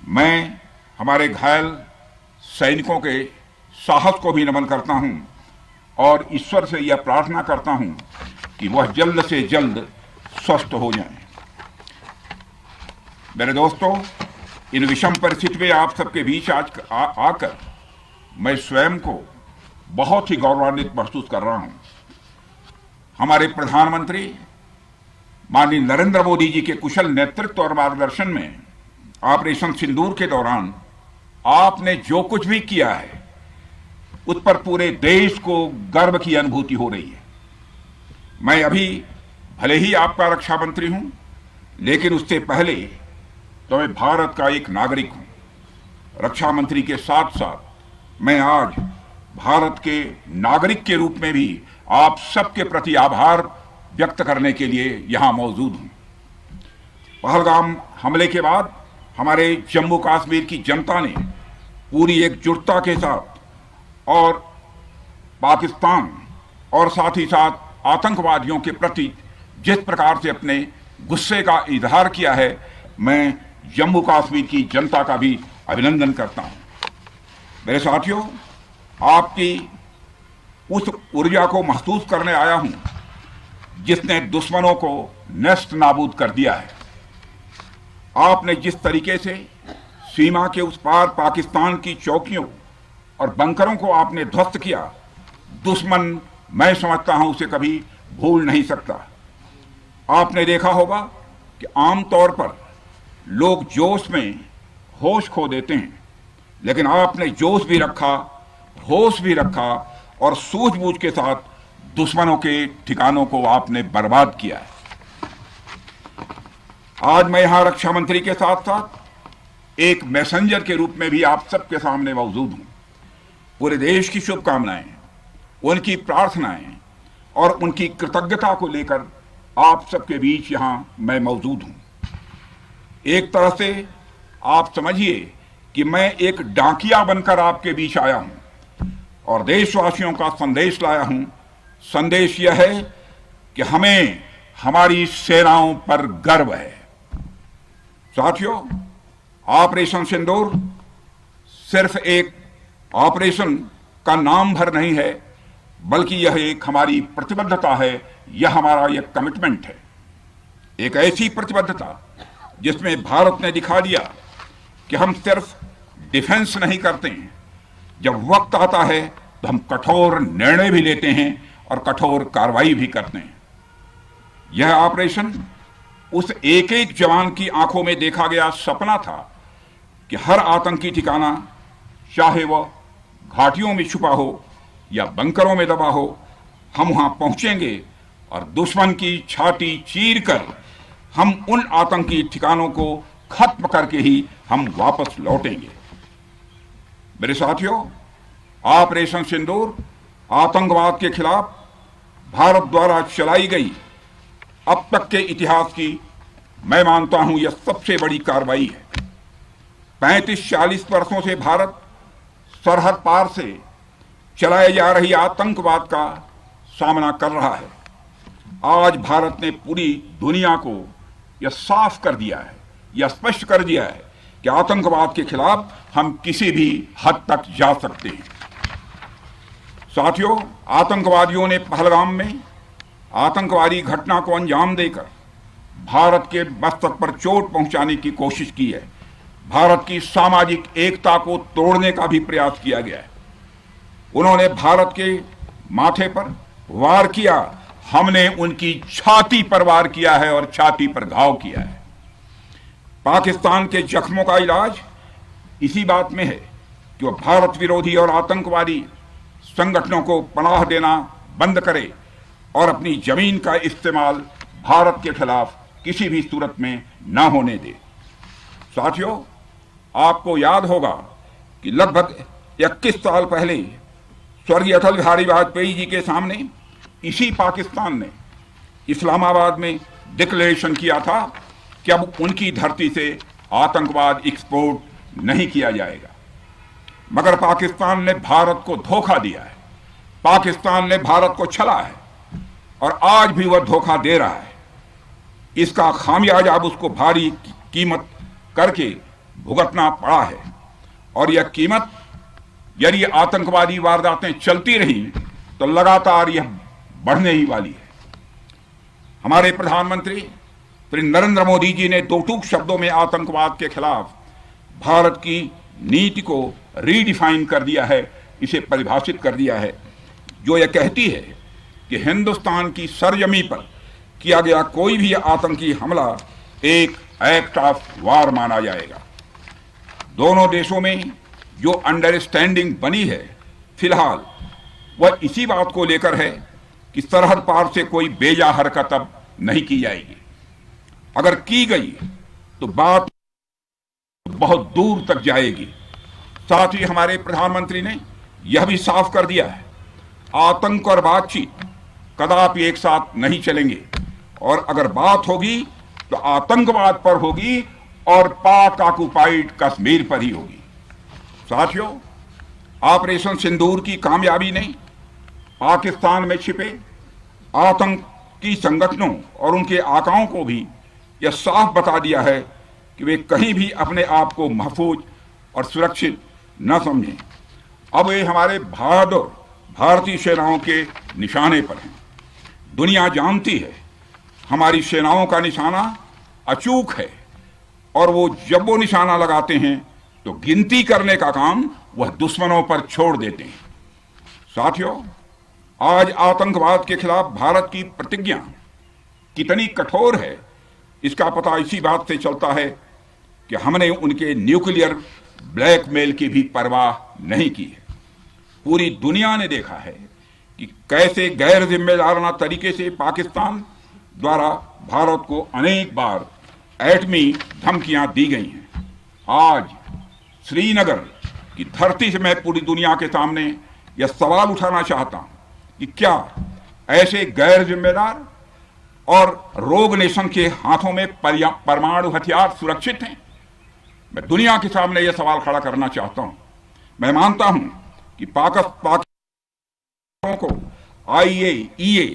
मैं हमारे घायल सैनिकों के साहस को भी नमन करता हूं और ईश्वर से यह प्रार्थना करता हूं कि वह जल्द से जल्द स्वस्थ हो जाएं। मेरे दोस्तों, इन विषम परिस्थिति में आप सबके बीच आज आकर मैं स्वयं को बहुत ही गौरवान्वित महसूस कर रहा हूं। हमारे प्रधानमंत्री माननीय नरेंद्र मोदी जी के कुशल नेतृत्व और मार्गदर्शन में ऑपरेशन सिंदूर के दौरान आपने जो कुछ भी किया है उस पर पूरे देश को गर्व की अनुभूति हो रही है। मैं अभी भले ही आपका रक्षा मंत्री हूं, लेकिन उससे पहले तो मैं भारत का एक नागरिक हूं। रक्षा मंत्री के साथ साथ मैं आज भारत के नागरिक के रूप में भी आप सबके प्रति आभार व्यक्त करने के लिए यहां मौजूद हूं। पहलगाम हमले के बाद हमारे जम्मू कश्मीर की जनता ने पूरी एकजुटता के साथ और पाकिस्तान और साथ ही साथ आतंकवादियों के प्रति जिस प्रकार से अपने गुस्से का इजहार किया है, मैं जम्मू कश्मीर की जनता का भी अभिनंदन करता हूं। मेरे साथियों, आपकी उस ऊर्जा को महसूस करने आया हूं जिसने दुश्मनों को नष्ट नाबूद कर दिया है। आपने जिस तरीके से सीमा के उस पार पाकिस्तान की चौकियों और बंकरों को आपने ध्वस्त किया, दुश्मन मैं समझता हूं उसे कभी भूल नहीं सकता। आपने देखा होगा कि आमतौर पर लोग जोश में होश खो देते हैं, लेकिन आपने जोश भी रखा, होश भी रखा और सूझबूझ के साथ दुश्मनों के ठिकानों को आपने बर्बाद किया है। आज मैं यहां रक्षा मंत्री के साथ साथ एक मैसेंजर के रूप में भी आप सबके सामने मौजूद हूं। पूरे देश की शुभकामनाएं, उनकी प्रार्थनाएं और उनकी कृतज्ञता को लेकर आप सबके बीच यहां मैं मौजूद हूं। एक तरह से आप समझिए कि मैं एक डाकिया बनकर आपके बीच आया हूं और देशवासियों का संदेश लाया हूं। संदेश यह है कि हमें हमारी सेनाओं पर गर्व है। साथियों, ऑपरेशन सिंदूर सिर्फ एक ऑपरेशन का नाम भर नहीं है, बल्कि यह एक हमारी प्रतिबद्धता है, यह हमारा एक कमिटमेंट है। एक ऐसी प्रतिबद्धता जिसमें भारत ने दिखा दिया कि हम सिर्फ डिफेंस नहीं करते हैं, जब वक्त आता है तो हम कठोर निर्णय भी लेते हैं और कठोर कार्रवाई भी करते हैं। यह ऑपरेशन उस एक एक जवान की आंखों में देखा गया सपना था कि हर आतंकी ठिकाना, चाहे वह घाटियों में छुपा हो या बंकरों में दबा हो, हम वहां पहुंचेंगे और दुश्मन की छाती चीरकर हम उन आतंकी ठिकानों को खत्म करके ही हम वापस लौटेंगे। मेरे साथियों, ऑपरेशन सिंदूर आतंकवाद के खिलाफ भारत द्वारा चलाई गई अब तक के इतिहास की, मैं मानता हूं, यह सबसे बड़ी कार्रवाई है। 35-40 वर्षों से भारत सरहद पार से चलाई जा रही आतंकवाद का सामना कर रहा है। आज भारत ने पूरी दुनिया को यह साफ कर दिया है, यह स्पष्ट कर दिया है कि आतंकवाद के खिलाफ हम किसी भी हद तक जा सकते हैं। साथियों, आतंकवादियों ने पहलगाम में आतंकवादी घटना को अंजाम देकर भारत के मस्तक पर चोट पहुंचाने की कोशिश की है। भारत की सामाजिक एकता को तोड़ने का भी प्रयास किया गया है। उन्होंने भारत के माथे पर वार किया, हमने उनकी छाती पर वार किया है और छाती पर घाव किया है। पाकिस्तान के जख्मों का इलाज इसी बात में है कि वह भारत विरोधी और आतंकवादी संगठनों को पनाह देना बंद करे और अपनी जमीन का इस्तेमाल भारत के खिलाफ किसी भी सूरत में न होने दे। साथियों, आपको याद होगा कि लगभग 21 साल पहले स्वर्गीय अटल बिहारी वाजपेयी जी के सामने इसी पाकिस्तान ने इस्लामाबाद में डिक्लेरेशन किया था कि अब उनकी धरती से आतंकवाद एक्सपोर्ट नहीं किया जाएगा। मगर पाकिस्तान ने भारत को धोखा दिया है, पाकिस्तान ने भारत को छला है और आज भी वह धोखा दे रहा है। इसका खामियाजा अब उसको भारी कीमत करके भुगतना पड़ा है और यह कीमत, यदि आतंकवादी वारदातें चलती रही तो लगातार यह बढ़ने ही वाली है। हमारे प्रधानमंत्री श्री नरेंद्र मोदी जी ने दो टूक शब्दों में आतंकवाद के खिलाफ भारत की नीति को रीडिफाइन कर दिया है, इसे परिभाषित कर दिया है, जो यह कहती है कि हिंदुस्तान की सरजमी पर किया गया कोई भी आतंकी हमला एक एक्ट ऑफ वार माना जाएगा। दोनों देशों में जो अंडरस्टैंडिंग बनी है फिलहाल वह इसी बात को लेकर है कि सरहद पार से कोई बेजा हरकत अब नहीं की जाएगी। अगर की गई तो बात बहुत दूर तक जाएगी। साथ ही हमारे प्रधानमंत्री ने यह भी साफ कर दिया है, आतंक और बातचीत कदापि एक साथ नहीं चलेंगे और अगर बात होगी तो आतंकवाद पर होगी और पाक ऑक्युपाइड कश्मीर पर ही होगी। साथियों, ऑपरेशन सिंदूर की कामयाबी ने पाकिस्तान में छिपे आतंकी संगठनों और उनके आकाओं को भी यह साफ बता दिया है कि वे कहीं भी अपने आप को महफूज और सुरक्षित न समझें। अब वे हमारे बहादुर भारतीय सेनाओं के निशाने पर हैं। दुनिया जानती है हमारी सेनाओं का निशाना अचूक है और वो जब वो निशाना लगाते हैं तो गिनती करने का काम वह दुश्मनों पर छोड़ देते हैं। साथियों, आज आतंकवाद के खिलाफ भारत की प्रतिज्ञा कितनी कठोर है इसका पता इसी बात से चलता है कि हमने उनके न्यूक्लियर ब्लैकमेल की भी परवाह नहीं की है। पूरी दुनिया ने देखा है कि कैसे गैर जिम्मेदाराना तरीके से पाकिस्तान द्वारा भारत को अनेक बार एटमी धमकियां दी गई हैं। आज श्रीनगर की धरती से मैं पूरी दुनिया के सामने यह सवाल उठाना चाहता हूं कि क्या ऐसे गैर जिम्मेदार और रोग नेशन के हाथों में परमाणु हथियार सुरक्षित हैं? मैं दुनिया के सामने यह सवाल खड़ा करना चाहता हूं। मैं मानता हूं कि पाकिस्तान को IAEA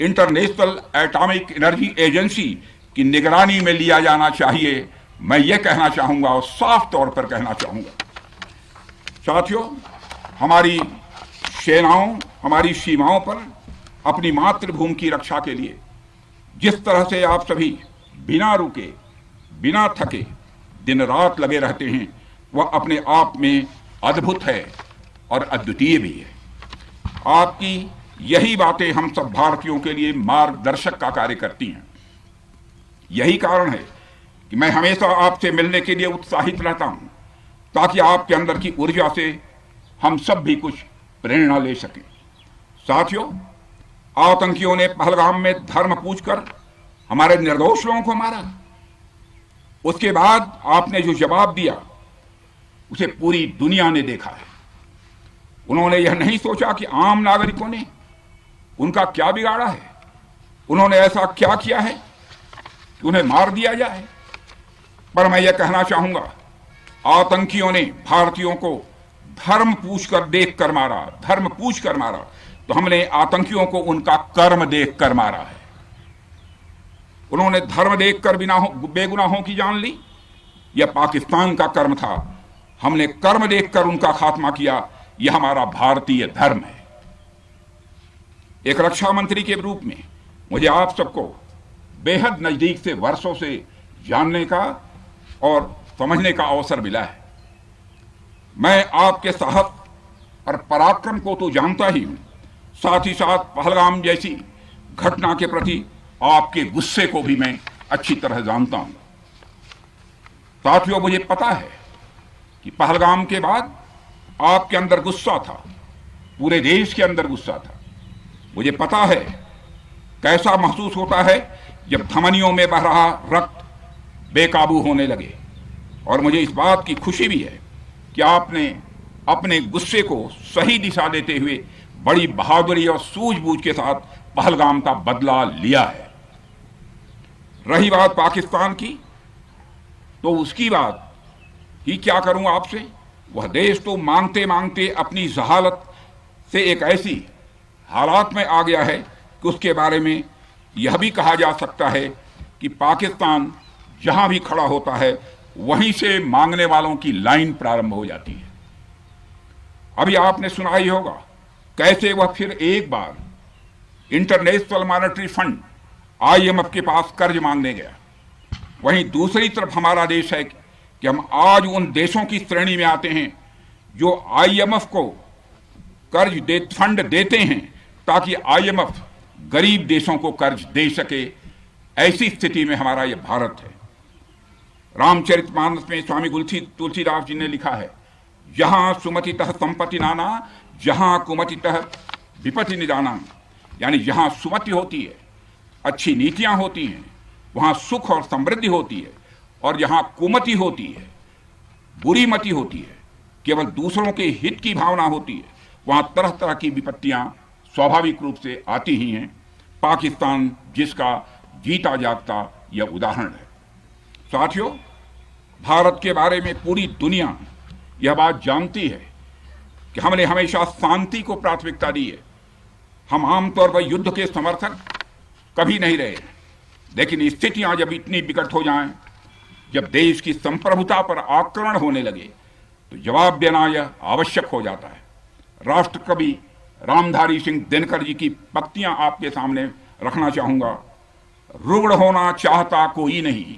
international atomic energy agency की निगरानी में लिया जाना चाहिए। मैं यह कहना चाहूंगा और साफ तौर पर कहना चाहूंगा। साथियों, हमारी सेनाओं हमारी सीमाओं पर अपनी मातृभूमि की रक्षा के लिए जिस तरह से आप सभी बिना रुके बिना थके दिन रात लगे रहते हैं वह अपने आप में अद्भुत है और अद्वितीय भी है। आपकी यही बातें हम सब भारतीयों के लिए मार्गदर्शक का कार्य करती हैं। यही कारण है कि मैं हमेशा आपसे मिलने के लिए उत्साहित रहता हूं ताकि आपके अंदर की ऊर्जा से हम सब भी कुछ प्रेरणा ले सकें। साथियों, आतंकियों ने पहलगाम में धर्म पूछकर हमारे निर्दोष लोगों को मारा। उसके बाद आपने जो जवाब दिया उसे पूरी दुनिया ने देखा है। उन्होंने यह नहीं सोचा कि आम नागरिकों ने उनका क्या बिगाड़ा है, उन्होंने ऐसा क्या किया है कि उन्हें मार दिया जाए। पर मैं यह कहना चाहूंगा, आतंकियों ने भारतीयों को धर्म पूछकर देखकर मारा, धर्म पूछकर मारा, तो हमने आतंकियों को उनका कर्म देखकर मारा है। उन्होंने धर्म देखकर बेगुनाहों की जान ली। यह पाकिस्तान का कर्म था, हमने कर्म देखकर उनका खात्मा किया। यह हमारा भारतीय धर्म है। एक रक्षा मंत्री के रूप में मुझे आप सबको बेहद नजदीक से वर्षों से जानने का और समझने का अवसर मिला है। मैं आपके साहस और पराक्रम को तो जानता ही हूं, साथ ही साथ पहलगाम जैसी घटना के प्रति आपके गुस्से को भी मैं अच्छी तरह जानता हूं। साथियों, मुझे पता है कि पहलगाम के बाद आपके अंदर गुस्सा था, पूरे देश के अंदर गुस्सा था। मुझे पता है कैसा महसूस होता है जब धमनियों में बह रहा रक्त बेकाबू होने लगे। और मुझे इस बात की खुशी भी है कि आपने अपने गुस्से को सही दिशा देते हुए बड़ी बहादुरी और सूझबूझ के साथ पहलगाम का बदला लिया है। रही बात पाकिस्तान की, तो उसकी बात ही क्या करूं आपसे। वह देश तो मांगते मांगते अपनी जहालत से एक ऐसी हालात में आ गया है कि उसके बारे में यह भी कहा जा सकता है कि पाकिस्तान जहां भी खड़ा होता है वहीं से मांगने वालों की लाइन प्रारंभ हो जाती है। अभी आपने सुना ही होगा कैसे वह फिर एक बार इंटरनेशनल मॉनेटरी फंड IMF के पास कर्ज मांगने गया। वहीं दूसरी तरफ हमारा देश है कि हम आज उन देशों की श्रेणी में आते हैं जो IMF को फंड देते हैं ताकि IMF गरीब देशों को कर्ज दे सके। ऐसी स्थिति में हमारा यह भारत है। रामचरितमानस में स्वामी तुलसीदास जी ने लिखा है, जहां सुमतितः संपत्ति नाना, जहां कुमतितः विपत्ति निदाना। यानी जहां सुमति होती है, अच्छी नीतियां होती हैं, वहां सुख और समृद्धि होती है, और जहां कुमति होती है, बुरी मति होती है, केवल दूसरों के हित की भावना होती है, वहां तरह तरह की विपत्तियां स्वाभाविक रूप से आती ही हैं। पाकिस्तान जिसका जीता जागता यह उदाहरण है। साथियों, भारत के बारे में पूरी दुनिया यह बात जानती है कि हमने हमेशा शांति को प्राथमिकता दी है। हम आमतौर पर युद्ध के समर्थक कभी नहीं रहे, लेकिन स्थितियां जब इतनी विकट हो जाएं, जब देश की संप्रभुता पर आक्रमण होने लगे, तो जवाब देना यह आवश्यक हो जाता है। राष्ट्रकवि रामधारी सिंह दिनकर जी की पंक्तियां आपके सामने रखना चाहूंगा। रुग्ण होना चाहता कोई नहीं,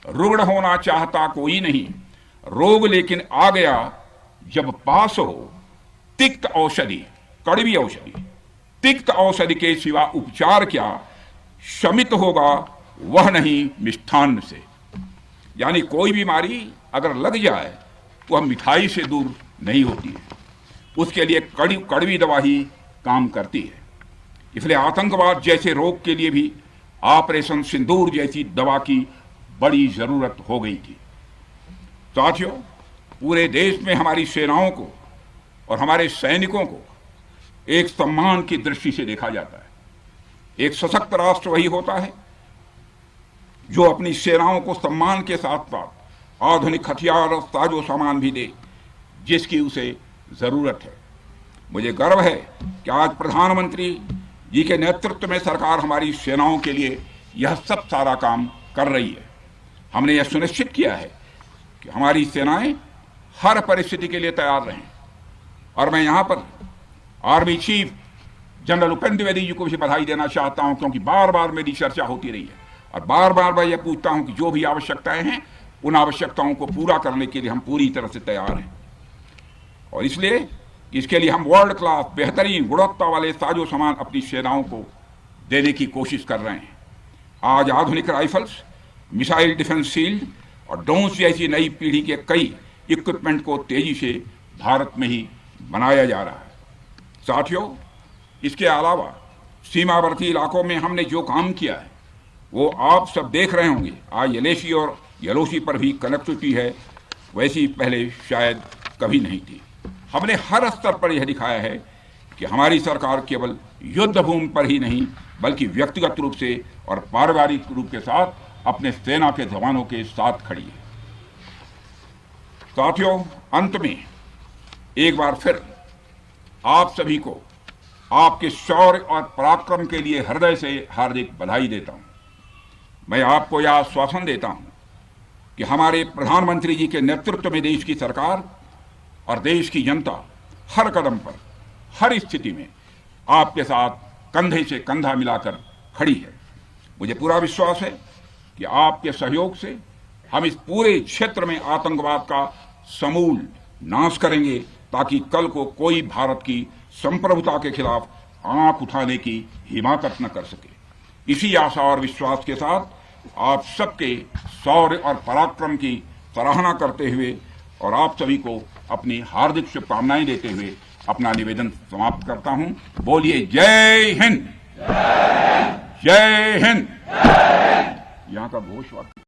रुग्ण होना चाहता कोई नहीं, रोग लेकिन आ गया जब पास हो तिक्त औषधि, कड़वी औषधि। तिक्त औषधि के सिवा उपचार क्या, शमित होगा वह नहीं मिष्ठान्न से। यानी कोई बीमारी अगर लग जाए तो वह मिठाई से दूर नहीं होती है, उसके लिए कड़वी दवा ही काम करती है। इसलिए आतंकवाद जैसे रोग के लिए भी ऑपरेशन सिंदूर जैसी दवा की बड़ी जरूरत हो गई थी। साथियों, पूरे देश में हमारी सेनाओं को और हमारे सैनिकों को एक सम्मान की दृष्टि से देखा जाता है। एक सशक्त राष्ट्र वही होता है जो अपनी सेनाओं को सम्मान के साथ साथ आधुनिक हथियार और साजो सामान भी दे जिसकी उसे जरूरत है। मुझे गर्व है कि आज प्रधानमंत्री जी के नेतृत्व में सरकार हमारी सेनाओं के लिए यह सब सारा काम कर रही है। हमने यह सुनिश्चित किया है कि हमारी सेनाएं हर परिस्थिति के लिए तैयार रहें। और मैं यहाँ पर army chief general Upendra Dwivedi ji को भी बधाई देना चाहता हूँ, क्योंकि बार बार मेरी चर्चा होती रही है और बार बार मैं यह पूछता हूँ कि जो भी आवश्यकताएं हैं उन आवश्यकताओं को पूरा करने के लिए हम पूरी तरह से तैयार हैं। और इसलिए इसके लिए हम वर्ल्ड क्लास बेहतरीन गुणवत्ता वाले साजो सामान अपनी सेनाओं को देने की कोशिश कर रहे हैं। आज आधुनिक राइफल्स, मिसाइल डिफेंस शील्ड और ड्रोन्स जैसी नई पीढ़ी के कई इक्विपमेंट को तेजी से भारत में ही बनाया जा रहा है। साथियों, इसके अलावा सीमावर्ती इलाकों में हमने जो काम किया है वो आप सब देख रहे होंगे। आज LAC और LOC पर भी कनेक्टिविटी है, वैसी पहले शायद कभी नहीं थी। हमने हर स्तर पर यह दिखाया है कि हमारी सरकार केवल युद्ध भूमि पर ही नहीं बल्कि व्यक्तिगत रूप से और पारिवारिक रूप के साथ अपने सेना के जवानों के साथ खड़ी है। साथियों, अंत में एक बार फिर आप सभी को आपके शौर्य और पराक्रम के लिए हृदय से हार्दिक बधाई देता हूं। मैं आपको यह आश्वासन देता हूं कि हमारे प्रधानमंत्री जी के नेतृत्व में देश की सरकार और देश की जनता हर कदम पर, हर स्थिति में आपके साथ कंधे से कंधा मिलाकर खड़ी है। मुझे पूरा विश्वास है कि आपके सहयोग से हम इस पूरे क्षेत्र में आतंकवाद का समूल नाश करेंगे, ताकि कल को कोई भारत की संप्रभुता के खिलाफ आंख उठाने की हिमाकत न कर सके। इसी आशा और विश्वास के साथ आप सबके शौर्य और पराक्रम की सराहना करते हुए और आप सभी को अपनी हार्दिक शुभकामनाएं देते हुए अपना निवेदन समाप्त करता हूं। बोलिए जय हिंद, जय हिंद। यहाँ का घोष वाक्य